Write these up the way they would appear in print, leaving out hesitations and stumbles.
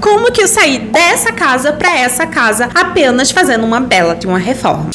como que eu saí dessa casa para essa casa apenas fazendo uma bela de uma reforma.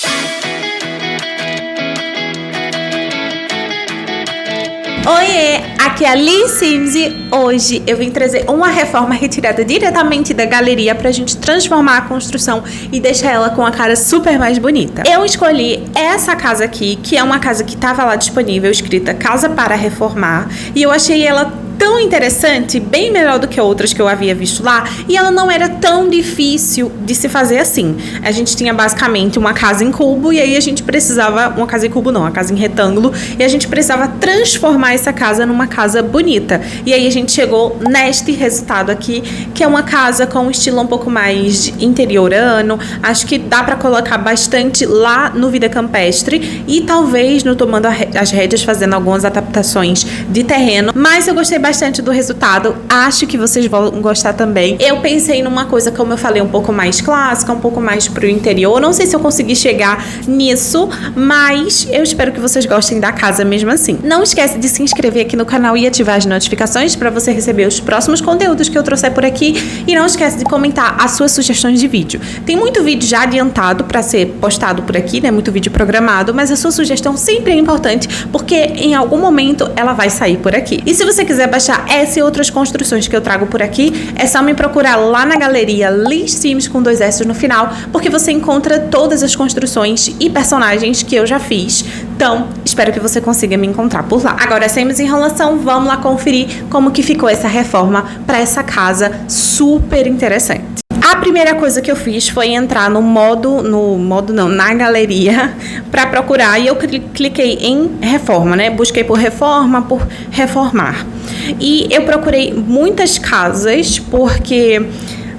Oiê, aqui é a Liz Sims e hoje eu vim trazer uma reforma retirada diretamente da galeria pra gente transformar a construção e deixar ela com a cara super mais bonita. Eu escolhi essa casa aqui, que é uma casa que estava lá disponível, escrita Casa para Reformar, e eu achei ela tão interessante, bem melhor do que outras que eu havia visto lá, e ela não era tão difícil de se fazer assim. A gente tinha basicamente uma casa em cubo e aí a gente precisava, uma casa em cubo não, uma casa em retângulo, e a gente precisava transformar essa casa numa casa bonita. E aí a gente chegou neste resultado aqui, que é uma casa com um estilo um pouco mais interiorano. Acho que dá pra colocar bastante lá no Vida Campestre e talvez no Tomando as Rédeas fazendo algumas adaptações de terreno, mas eu gostei bastante do resultado, acho que vocês vão gostar também. Eu pensei numa coisa, como eu falei, um pouco mais clássica, um pouco mais pro interior. Não sei se eu consegui chegar nisso, mas eu espero que vocês gostem da casa mesmo assim. Não esquece de se inscrever aqui no canal e ativar as notificações para você receber os próximos conteúdos que eu trouxer por aqui. E não esquece de comentar as suas sugestões de vídeo. Tem muito vídeo já adiantado para ser postado por aqui, né? Muito vídeo programado, mas a sua sugestão sempre é importante, porque em algum momento ela vai sair por aqui. E se você quiser baixar essa e outras construções que eu trago por aqui, é só me procurar lá na galeria Liz Sims com 2 S no final, porque você encontra todas as construções e personagens que eu já fiz. Então, espero que você consiga me encontrar por lá. Agora, sem mais enrolação, vamos lá conferir como que ficou essa reforma para essa casa super interessante. A primeira coisa que eu fiz foi entrar na galeria para procurar, e eu cliquei em reforma, né? Busquei por reforma, por reformar. E eu procurei muitas casas porque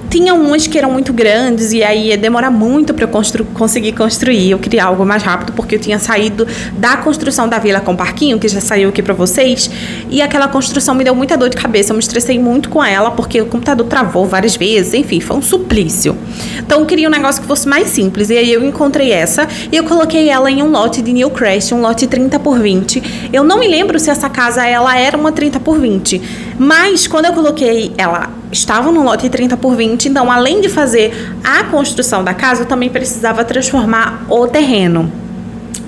tinha umas que eram muito grandes e aí ia demorar muito para eu conseguir construir. Eu queria algo mais rápido porque eu tinha saído da construção da Vila com Parquinho, que já saiu aqui para vocês, e aquela construção me deu muita dor de cabeça. Eu me estressei muito com ela porque o computador travou várias vezes, enfim, foi um suplício. Então eu queria um negócio que fosse mais simples, e aí eu encontrei essa e eu coloquei ela em um lote de New Crest, um lote 30x20. Eu não me lembro se essa casa ela era uma 30x20, mas quando eu coloquei ela estava no lote 30x20, então além de fazer a construção da casa, eu também precisava transformar o terreno.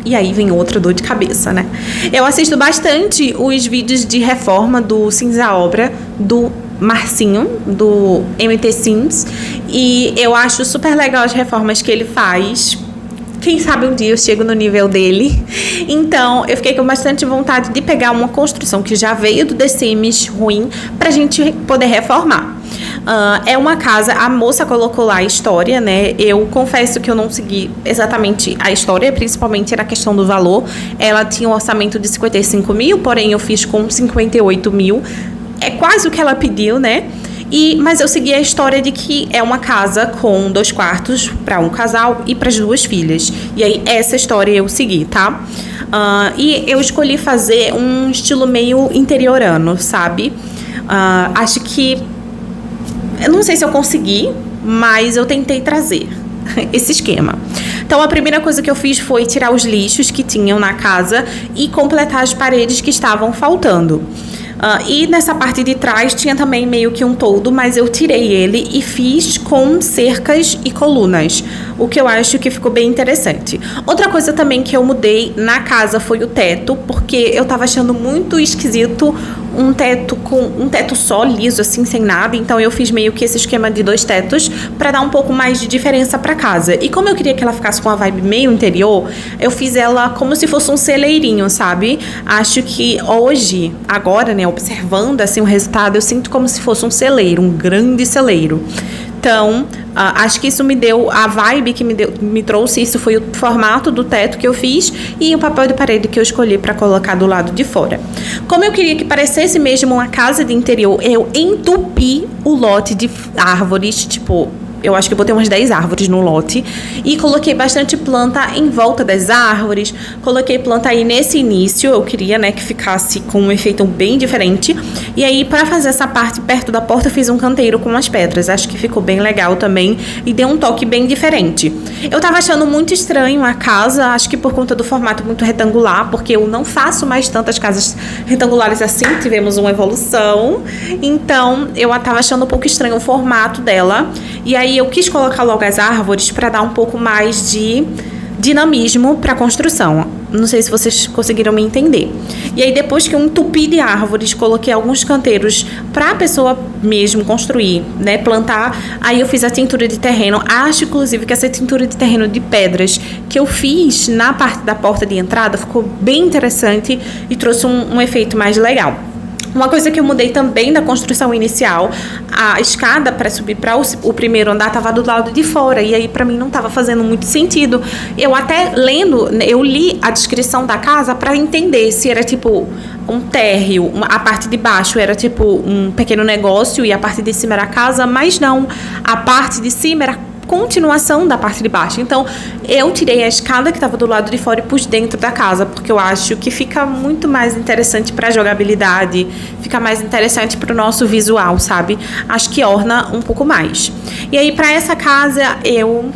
E aí vem outra dor de cabeça, né? Eu assisto bastante os vídeos de reforma do Cinza Obra, do Marcinho, do MT Sims, e eu acho super legal as reformas que ele faz. Quem sabe um dia eu chego no nível dele. Então, eu fiquei com bastante vontade de pegar uma construção que já veio do The Sims ruim pra gente poder reformar. É uma casa, a moça colocou lá a história, né? Eu confesso que eu não segui exatamente a história, principalmente na questão do valor. Ela tinha um orçamento de 55 mil, porém eu fiz com 58 mil. É quase o que ela pediu, né? Mas eu segui a história de que é uma casa com 2 quartos para um casal e para as 2 filhas. E aí essa história eu segui, tá? E eu escolhi fazer um estilo meio interiorano, sabe? Acho que... Eu não sei se eu consegui, mas eu tentei trazer esse esquema. Então a primeira coisa que eu fiz foi tirar os lixos que tinham na casa e completar as paredes que estavam faltando. E nessa parte de trás tinha também meio que um toldo, mas eu tirei ele e fiz com cercas e colunas, o que eu acho que ficou bem interessante. Outra coisa também que eu mudei na casa foi o teto, porque eu tava achando muito esquisito um teto só, liso, assim, sem nada. Então eu fiz meio que esse esquema de 2 tetos pra dar um pouco mais de diferença pra casa. E como eu queria que ela ficasse com a vibe meio interior, eu fiz ela como se fosse um celeirinho, sabe? Acho que hoje, agora, né, observando assim o resultado, eu sinto como se fosse um celeiro, um grande celeiro. Então, acho que isso me deu a vibe que me trouxe. Isso foi o formato do teto que eu fiz e o papel de parede que eu escolhi para colocar do lado de fora. Como eu queria que parecesse mesmo uma casa de interior, eu entupi o lote de árvores, tipo, Eu acho que eu botei umas 10 árvores no lote e coloquei bastante planta em volta das árvores. Coloquei planta aí nesse início, eu queria, né, que ficasse com um efeito bem diferente. E aí, para fazer essa parte perto da porta, eu fiz um canteiro com as pedras. Acho que ficou bem legal também e deu um toque bem diferente. Eu tava achando muito estranho a casa, acho que por conta do formato muito retangular, porque eu não faço mais tantas casas retangulares assim, tivemos uma evolução. Então, eu tava achando um pouco estranho o formato dela. E aí eu quis colocar logo as árvores para dar um pouco mais de dinamismo para a construção. Não sei se vocês conseguiram me entender. E aí depois que eu entupi de árvores, coloquei alguns canteiros para a pessoa mesmo construir, né, plantar. Aí eu fiz a tintura de terreno. Acho inclusive que essa tintura de terreno de pedras que eu fiz na parte da porta de entrada ficou bem interessante e trouxe um efeito mais legal. Uma coisa que eu mudei também da construção inicial, a escada para subir para o primeiro andar estava do lado de fora, e aí para mim não estava fazendo muito sentido. Eu até eu li a descrição da casa para entender se era tipo um térreo, a parte de baixo era tipo um pequeno negócio e a parte de cima era a casa, mas não, a parte de cima era continuação da parte de baixo. Então, eu tirei a escada que estava do lado de fora e pus dentro da casa, porque eu acho que fica muito mais interessante para a jogabilidade, fica mais interessante para o nosso visual, sabe? Acho que orna um pouco mais. E aí, para essa casa, eu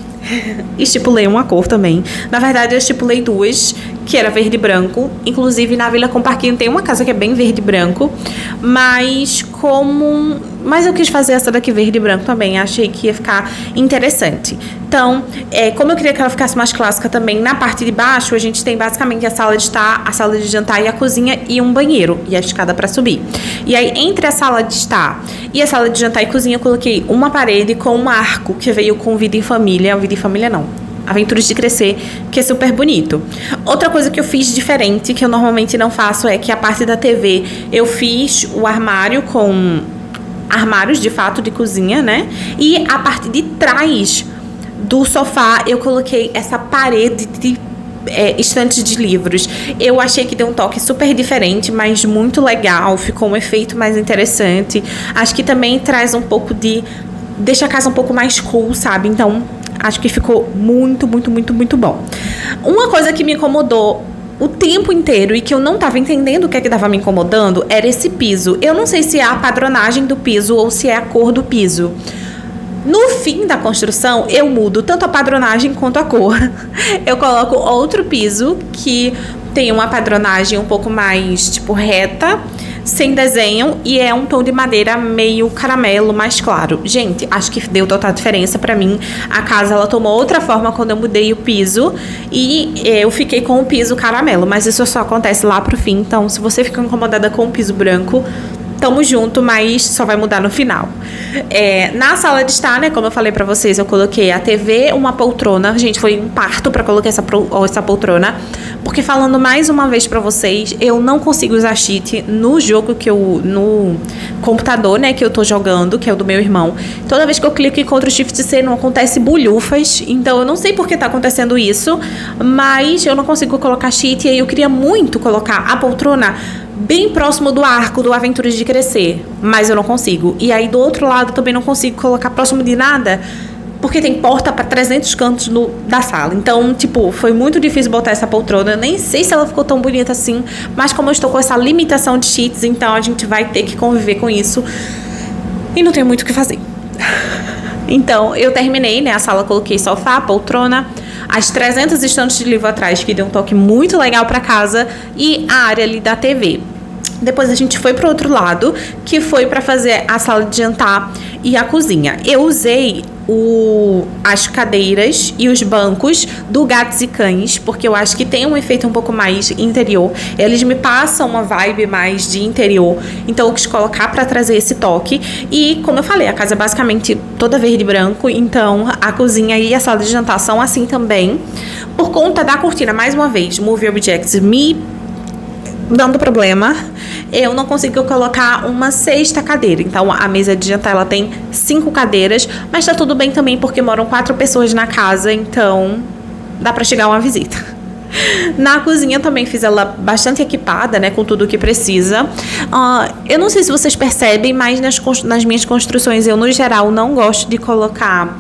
estipulei uma cor também. Na verdade, eu estipulei duas, que era verde e branco. Inclusive, na Vila Com Parquinho tem uma casa que é bem verde e branco, mas eu quis fazer essa daqui verde e branco também. Achei que ia ficar interessante. Então, como eu queria que ela ficasse mais clássica também, na parte de baixo a gente tem basicamente a sala de estar, a sala de jantar e a cozinha e um banheiro e a escada para subir. E aí, entre a sala de estar e a sala de jantar e cozinha, eu coloquei uma parede com um arco que veio com Vida em Família. Vida em Família não, Aventuras de Crescer, que é super bonito. Outra coisa que eu fiz diferente, que eu normalmente não faço, é que a parte da TV eu fiz o armário com armários de fato de cozinha, né? E a parte de trás do sofá eu coloquei essa parede de estantes de livros. Eu achei que deu um toque super diferente, mas muito legal, ficou um efeito mais interessante. Acho que também traz um pouco deixa a casa um pouco mais cool, sabe? Então, acho que ficou muito, muito, muito, muito bom. Uma coisa que me incomodou o tempo inteiro e que eu não estava entendendo o que é que estava me incomodando era esse piso. Eu não sei se é a padronagem do piso ou se é a cor do piso. No fim da construção, eu mudo tanto a padronagem quanto a cor. Eu coloco outro piso que tem uma padronagem um pouco mais, tipo, reta, sem desenho, e é um tom de madeira meio caramelo, mais claro. Gente, acho que deu total diferença pra mim. A casa, ela tomou outra forma quando eu mudei o piso e eu fiquei com o piso caramelo, mas isso só acontece lá pro fim. Então, se você fica incomodada com o piso branco, tamo junto, mas só vai mudar no final. Na sala de estar, né, como eu falei pra vocês, eu coloquei a TV, uma poltrona. Gente, foi um parto pra colocar essa poltrona, porque falando mais uma vez pra vocês, eu não consigo usar cheat no jogo no computador, né, que eu tô jogando, que é o do meu irmão. Toda vez que eu clico em Ctrl Shift C, não acontece bulhufas. Então eu não sei por que tá acontecendo isso, mas eu não consigo colocar cheat. E aí eu queria muito colocar a poltrona bem próximo do arco do Aventuras de Crescer, mas eu não consigo. E aí do outro lado também não consigo colocar próximo de nada, porque tem porta para 300 cantos da sala. Então, tipo, foi muito difícil botar essa poltrona. Eu nem sei se ela ficou tão bonita assim, mas como eu estou com essa limitação de cheats, então a gente vai ter que conviver com isso. E não tem muito o que fazer. Então, eu terminei, né, a sala, coloquei sofá, poltrona, as 300 estantes de livro atrás, que deu um toque muito legal para casa, e a área ali da TV. Depois a gente foi pro outro lado, que foi para fazer a sala de jantar e a cozinha. Eu usei as cadeiras e os bancos do Gatos e Cães, porque eu acho que tem um efeito um pouco mais interior. Eles me passam uma vibe mais de interior, então eu quis colocar para trazer esse toque. E como eu falei, a casa é basicamente toda verde e branco, então a cozinha e a sala de jantar são assim também. Por conta da cortina, mais uma vez, Movie Objects me dando problema, eu não consigo colocar uma sexta cadeira. Então a mesa de jantar, ela tem 5 cadeiras, mas tá tudo bem também porque moram 4 pessoas na casa, então dá pra chegar uma visita. Na cozinha também fiz ela bastante equipada, né, com tudo o que precisa. Eu não sei se vocês percebem, mas nas minhas construções eu, no geral, não gosto de colocar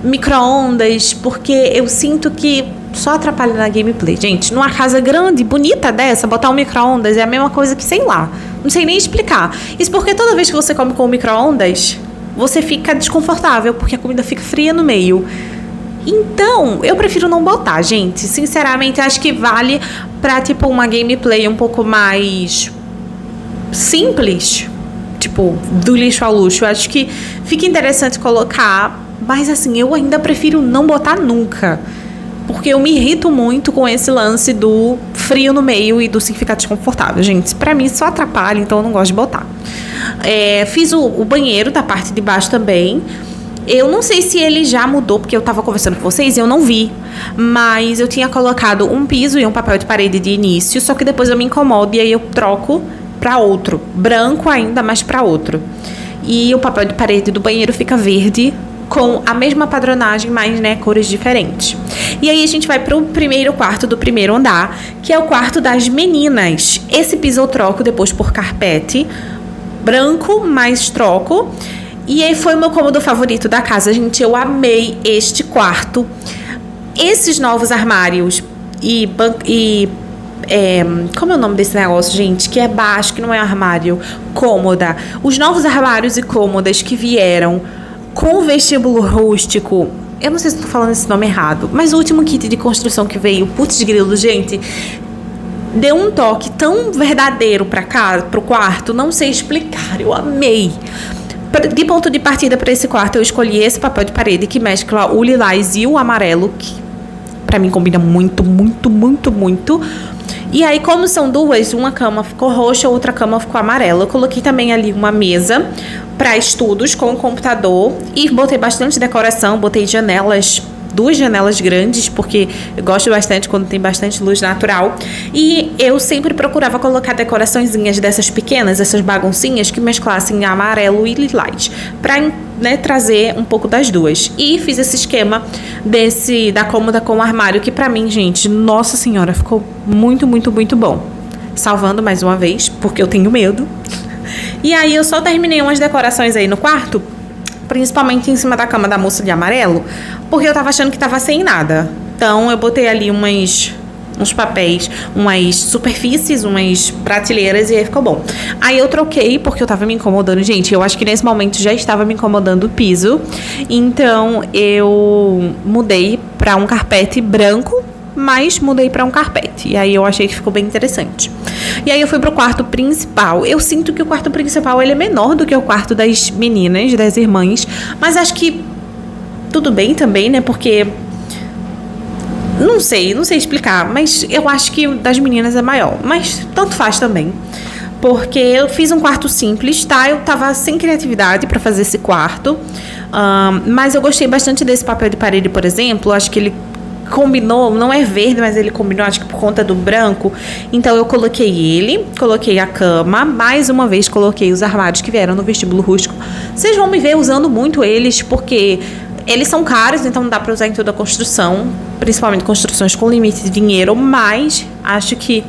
micro-ondas, porque eu sinto que só atrapalha na gameplay. Gente, numa casa grande, bonita dessa, botar um micro-ondas é a mesma coisa que, sei lá, não sei nem explicar. Isso porque toda vez que você come com micro-ondas, você fica desconfortável, porque a comida fica fria no meio. Então, eu prefiro não botar, gente. Sinceramente, acho que vale pra, tipo, uma gameplay um pouco mais simples. Tipo, do lixo ao luxo. Eu acho que fica interessante colocar, mas assim, eu ainda prefiro não botar nunca. Porque eu me irrito muito com esse lance do frio no meio e do sim ficar desconfortável. Gente, pra mim só atrapalha, então eu não gosto de botar. Fiz o banheiro da parte de baixo também. Eu não sei se ele já mudou, porque eu tava conversando com vocês e eu não vi. Mas eu tinha colocado um piso e um papel de parede de início, só que depois eu me incomodo e aí eu troco pra outro. Branco ainda, mas pra outro. E o papel de parede do banheiro fica verde, com a mesma padronagem, mas, né, cores diferentes. E aí a gente vai pro primeiro quarto do primeiro andar, que é o quarto das meninas. Esse piso eu troco depois por carpete branco, mas troco. E aí foi o meu cômodo favorito da casa, gente. Eu amei este quarto. Esses novos armários como é o nome desse negócio, gente? Que é baixo, que não é armário. Cômoda. Os novos armários e cômodas que vieram com o vestíbulo rústico. Eu não sei se estou falando esse nome errado, mas o último kit de construção que veio, putz grilo, gente, deu um toque tão verdadeiro pra cá, pro quarto, não sei explicar, eu amei. De ponto de partida para esse quarto, eu escolhi esse papel de parede que mescla o lilás e o amarelo, que pra mim combina muito, muito, muito, muito. E aí, como são duas, uma cama ficou roxa, outra cama ficou amarela. Eu coloquei também ali uma mesa para estudos com o computador e botei bastante decoração, botei janelas, 2 janelas grandes, porque eu gosto bastante quando tem bastante luz natural. E eu sempre procurava colocar decoraçõezinhas dessas pequenas, essas baguncinhas que mesclassem amarelo e lilás, pra, né, trazer um pouco das duas. E fiz esse esquema da cômoda com o armário, que pra mim, gente, nossa senhora, ficou muito, muito, muito bom. Salvando mais uma vez, porque eu tenho medo. E aí eu só terminei umas decorações aí no quarto, principalmente em cima da cama da moça de amarelo, porque eu tava achando que tava sem nada. Então eu botei ali uns papéis, umas superfícies, umas prateleiras e aí ficou bom. Aí eu troquei porque eu tava me incomodando. Gente, eu acho que nesse momento já estava me incomodando o piso. Então eu mudei pra um carpete branco, mas mudei pra um carpete. E aí eu achei que ficou bem interessante. E aí eu fui pro quarto principal. Eu sinto que o quarto principal ele é menor do que o quarto das meninas, das irmãs. Mas acho que tudo bem também, né? Porque não sei explicar. Mas eu acho que o das meninas é maior. Mas tanto faz também. Porque eu fiz um quarto simples, tá? Eu tava sem criatividade pra fazer esse quarto. Mas eu gostei bastante desse papel de parede, por exemplo. Acho que ele combinou, não é verde, mas ele combinou, acho que por conta do branco. Então eu coloquei ele, coloquei a cama, mais uma vez coloquei os armários que vieram no vestíbulo rústico. Vocês vão me ver usando muito eles, porque eles são caros, então não dá pra usar em toda a construção, principalmente construções com limite de dinheiro, mas acho que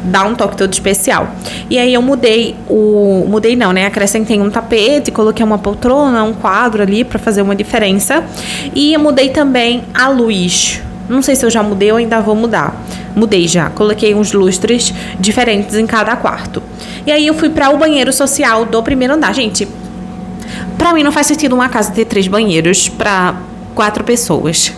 dá um toque todo especial. E aí eu acrescentei um tapete, coloquei uma poltrona, um quadro ali pra fazer uma diferença. E eu mudei também a luz. Não sei se eu já mudei ou ainda vou mudar. Mudei já. Coloquei uns lustres diferentes em cada quarto. E aí eu fui para o banheiro social do primeiro andar. Gente, pra mim não faz sentido uma casa ter 3 banheiros para 4 pessoas.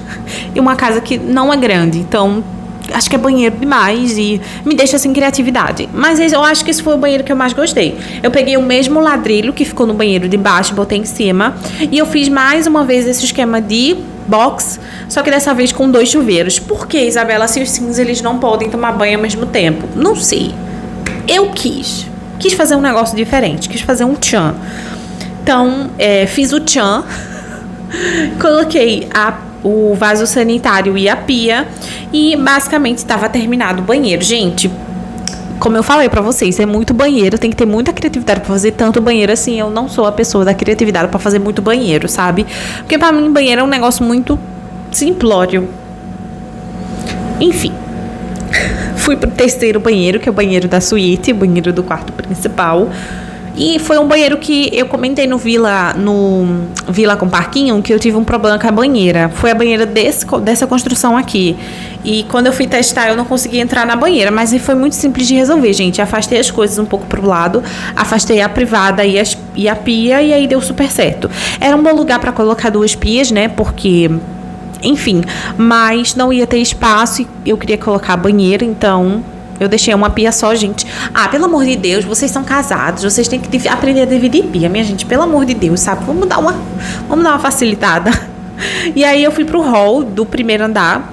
E uma casa que não é grande. Então, acho que é banheiro demais e me deixa sem criatividade. Mas eu acho que esse foi o banheiro que eu mais gostei. Eu peguei o mesmo ladrilho que ficou no banheiro de baixo, botei em cima. E eu fiz mais uma vez esse esquema de box, só que dessa vez com 2 chuveiros. Por que, Isabela, se os sims eles não podem tomar banho ao mesmo tempo? Não sei. Eu quis fazer um negócio diferente, quis fazer um tchan. Então, fiz o tchan, coloquei o vaso sanitário e a pia e basicamente estava terminado o banheiro. Gente, como eu falei pra vocês, é muito banheiro, tem que ter muita criatividade pra fazer tanto banheiro assim. Eu não sou a pessoa da criatividade pra fazer muito banheiro, sabe? Porque pra mim banheiro é um negócio muito simplório. Enfim, fui pro terceiro banheiro, que é o banheiro da suíte, o banheiro do quarto principal. E foi um banheiro que eu comentei no Vila com Parquinho, que eu tive um problema com a banheira. Foi a banheira dessa construção aqui. E quando eu fui testar, eu não consegui entrar na banheira. Mas foi muito simples de resolver, gente. Afastei as coisas um pouco pro lado, afastei a privada e a pia, e aí deu super certo. Era um bom lugar para colocar 2 pias, né? Porque, enfim, mas não ia ter espaço e eu queria colocar a banheira, então eu deixei uma pia só, gente. Ah, pelo amor de Deus, vocês são casados, vocês têm que aprender a dividir pia, minha gente, pelo amor de Deus, sabe? Vamos dar uma facilitada. E aí eu fui pro hall do primeiro andar.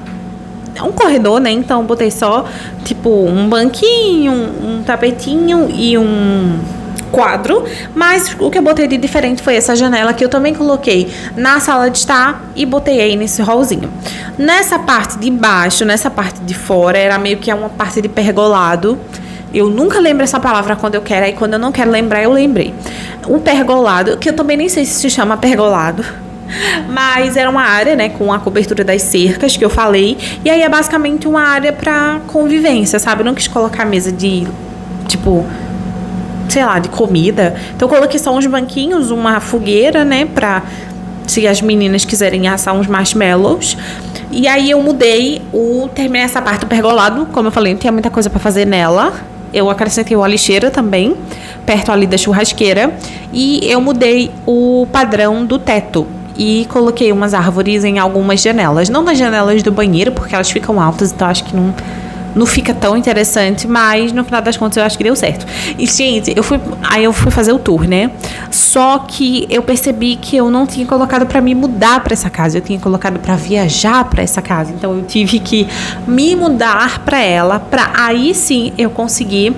É um corredor, né? Então eu botei só, tipo, um banquinho, um tapetinho e um quadro, mas o que eu botei de diferente foi essa janela que eu também coloquei na sala de estar e botei aí nesse hallzinho. Nessa parte de baixo, nessa parte de fora, era meio que uma parte de pergolado. Eu nunca lembro essa palavra quando eu quero, aí quando eu não quero lembrar, eu lembrei. O pergolado, que eu também nem sei se chama pergolado, mas era uma área, né, com a cobertura das cercas que eu falei, e aí é basicamente uma área pra convivência, sabe? Eu não quis colocar mesa de, tipo, sei lá, de comida. Então eu coloquei só uns banquinhos, uma fogueira, né, pra se as meninas quiserem assar uns marshmallows. E aí eu terminei essa parte do pergolado, como eu falei, não tinha muita coisa pra fazer nela. Eu acrescentei uma lixeira também, perto ali da churrasqueira, e eu mudei o padrão do teto e coloquei umas árvores em algumas janelas, não nas janelas do banheiro, porque elas ficam altas, então acho que não fica tão interessante, mas no final das contas eu acho que deu certo. E, gente, eu fui fazer o tour, né? Só que eu percebi que eu não tinha colocado pra me mudar pra essa casa, eu tinha colocado pra viajar pra essa casa. Então eu tive que me mudar pra ela, pra aí sim eu conseguir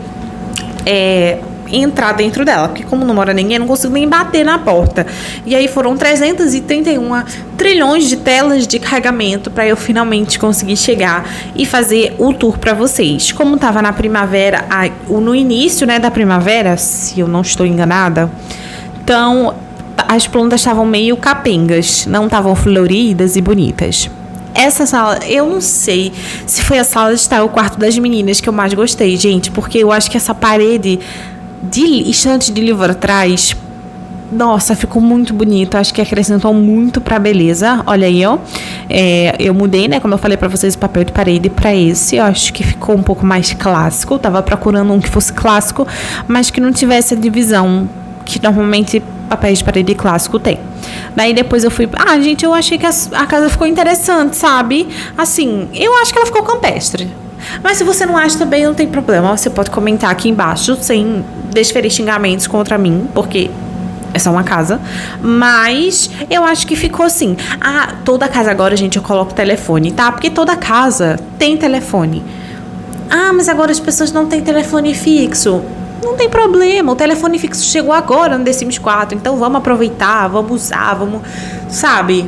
entrar dentro dela, porque como não mora ninguém, eu não consigo nem bater na porta. E aí foram 331 trilhões de telas de carregamento para eu finalmente conseguir chegar e fazer o tour para vocês. Como tava na primavera, no início, né, da primavera, se eu não estou enganada, então as plantas estavam meio capengas, não estavam floridas e bonitas. Essa sala, eu não sei se foi a sala de estar, o quarto das meninas, que eu mais gostei, gente, porque eu acho que essa parede de estante de livro atrás, nossa, ficou muito bonito. Acho que acrescentou muito pra beleza. Olha aí, ó. Eu mudei, né? Como eu falei pra vocês, o papel de parede pra esse. Eu acho que ficou um pouco mais clássico. Eu tava procurando um que fosse clássico, mas que não tivesse a divisão que normalmente papéis de parede clássico tem. Daí depois eu fui... Ah, gente, eu achei que a casa ficou interessante, sabe? Assim, eu acho que ela ficou campestre. Mas se você não acha também, não tem problema. Você pode comentar aqui embaixo sem desferir xingamentos contra mim, porque é só uma casa. Mas eu acho que ficou assim. Ah, toda casa agora, gente, eu coloco telefone, tá? Porque toda casa tem telefone. Ah, mas agora as pessoas não têm telefone fixo. Não tem problema, o telefone fixo chegou agora no The Sims 4. Então vamos aproveitar, vamos usar, vamos... Sabe...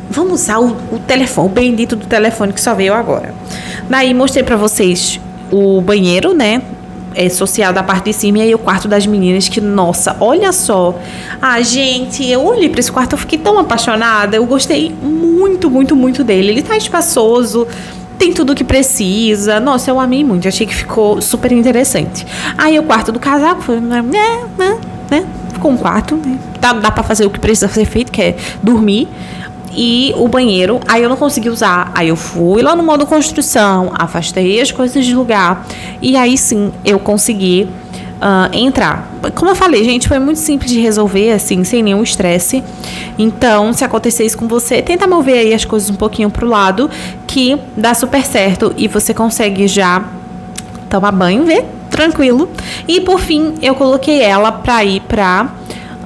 Vamos usar o telefone, o bendito do telefone que só veio agora. Daí mostrei pra vocês o banheiro, né? Social da parte de cima, e aí o quarto das meninas, que, nossa, olha só. Ah, gente, eu olhei pra esse quarto, eu fiquei tão apaixonada. Eu gostei muito, muito, muito dele. Ele tá espaçoso, tem tudo o que precisa. Nossa, eu amei muito, achei que ficou super interessante. Aí o quarto do casaco foi, né? Ficou um quarto, né? Dá pra fazer o que precisa ser feito, que é dormir. E o banheiro, aí eu não consegui usar. Aí eu fui lá no modo construção, afastei as coisas de lugar, e aí sim eu consegui entrar. Como eu falei, gente, foi muito simples de resolver, assim, sem nenhum estresse. Então, se acontecer isso com você, tenta mover aí as coisas um pouquinho pro lado, que dá super certo e você consegue já tomar banho, ver, tranquilo. E por fim, eu coloquei ela pra ir pra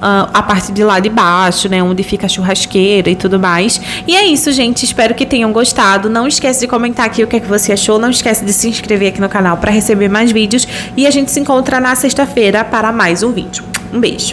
a parte de lá de baixo, né, onde fica a churrasqueira e tudo mais. E é isso, gente, espero que tenham gostado. Não esquece de comentar aqui o que é que você achou, não esquece de se inscrever aqui no canal para receber mais vídeos, e a gente se encontra na sexta-feira para mais um vídeo. Um beijo!